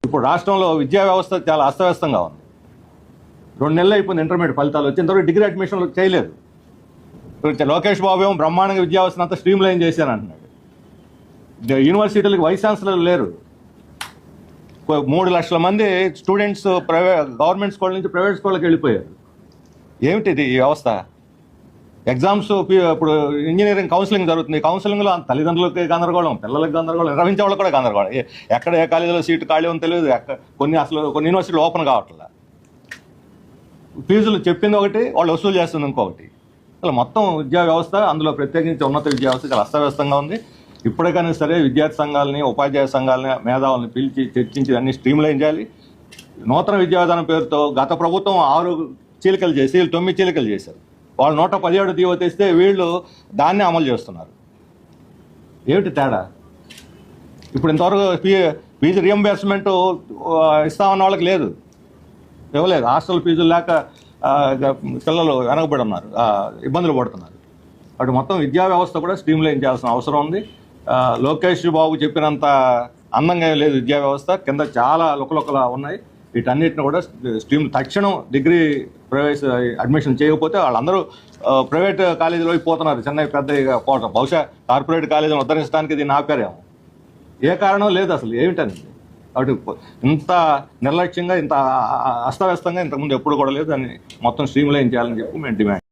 ఇప్పుడు రాష్ట్రంలో విద్యా వ్యవస్థ చాలా అస్తవ్యస్తంగా ఉంది. 2 నెలలు అయిపోయింది ఇంటర్మీడియట్ ఫలితాలు వచ్చి, ఇంతవరకు డిగ్రీ అడ్మిషన్లు చేయలేదు. లోకేష్ బాబు ఏమో బ్రహ్మాండంగా విద్యా వ్యవస్థను అంతా స్ట్రీమ్ లైన్ చేశాను అంటున్నాడు. యూనివర్సిటీలకు వైస్ ఛాన్సలర్లు లేరు. 3 లక్షల మంది స్టూడెంట్స్ గవర్నమెంట్ స్కూల్ నుంచి ప్రైవేట్ స్కూళ్ళకి వెళ్ళిపోయారు. ఏమిటిది ఈ వ్యవస్థ? ఎగ్జామ్స్ ఇప్పుడు ఇంజనీరింగ్ కౌన్సిలింగ్ జరుగుతుంది. కౌన్సిలింగ్లో తల్లిదండ్రులకి గందరగోళం, పిల్లలకి గందరగోళం, నిర్వహించే వాళ్ళకి కూడా గందరగోళం. ఎక్కడ ఏ కాలేజీలో సీటు ఖాళీ ఉందో తెలియదు. కొన్ని యూనివర్సిటీలు ఓపెన్ కావట్లేదు. ఫీజులు చెప్పింది ఒకటి, వాళ్ళు వసూలు చేస్తుంది ఇంకొకటి. అసలు మొత్తం విద్యా వ్యవస్థ, అందులో ప్రత్యేకించి ఉన్నత విద్యా వ్యవస్థ చాలా అస్తవ్యస్తంగా ఉంది. ఇప్పటికైనా సరే విద్యార్థి సంఘాలని, ఉపాధ్యాయ సంఘాలని, మేధావులను పిలిచి చర్చించి అన్ని స్ట్రీమ్ లైన్ చేయాలి. నూతన విద్యా విధానం పేరుతో గత ప్రభుత్వం 6 చీలికలు చేసి వీళ్ళు 9 చీలికలు చేశారు. వాళ్ళు 117 దీవ తెస్తే వీళ్ళు దాన్ని అమలు చేస్తున్నారు. ఏమిటి తేడా? ఇప్పుడు ఇంతవరకు ఫీజు రియంబర్స్మెంట్ ఇస్తామన్న వాళ్ళకి లేదు, ఇవ్వలేదు. హాస్టల్ ఫీజులు లేక పిల్లలు వెనకబడి ఉన్నారు, ఇబ్బందులు పడుతున్నారు. అటు మొత్తం విద్యా వ్యవస్థ కూడా స్ట్రీమ్ లైన్ చేయాల్సిన అవసరం ఉంది. లోకేష్ బాబు చెప్పినంత అందంగా లేదు విద్యా వ్యవస్థ. కింద చాలా లుకలుకలా ఉన్నాయి. వీటన్నిటిని కూడా తక్షణం డిగ్రీ ప్రవేశ అడ్మిషన్ చేయకపోతే వాళ్ళందరూ ప్రైవేట్ కాలేజీలో పోతున్నారు. చెన్నై పెద్ద పోవటం, బహుశా కార్పొరేట్ కాలేజీని ఉద్ధరించడానికి దీన్ని ఆపారేమో. ఏ కారణం లేదు అసలు. ఏమిటని కాబట్టి ఇంత నిర్లక్ష్యంగా, ఇంత అస్తవ్యస్తంగా ఇంతకుముందు ఎప్పుడు కూడా లేదు. దాన్ని మొత్తం స్ట్రీమ్ లైన్ చేయాలని చెప్పి మేము డిమాండ్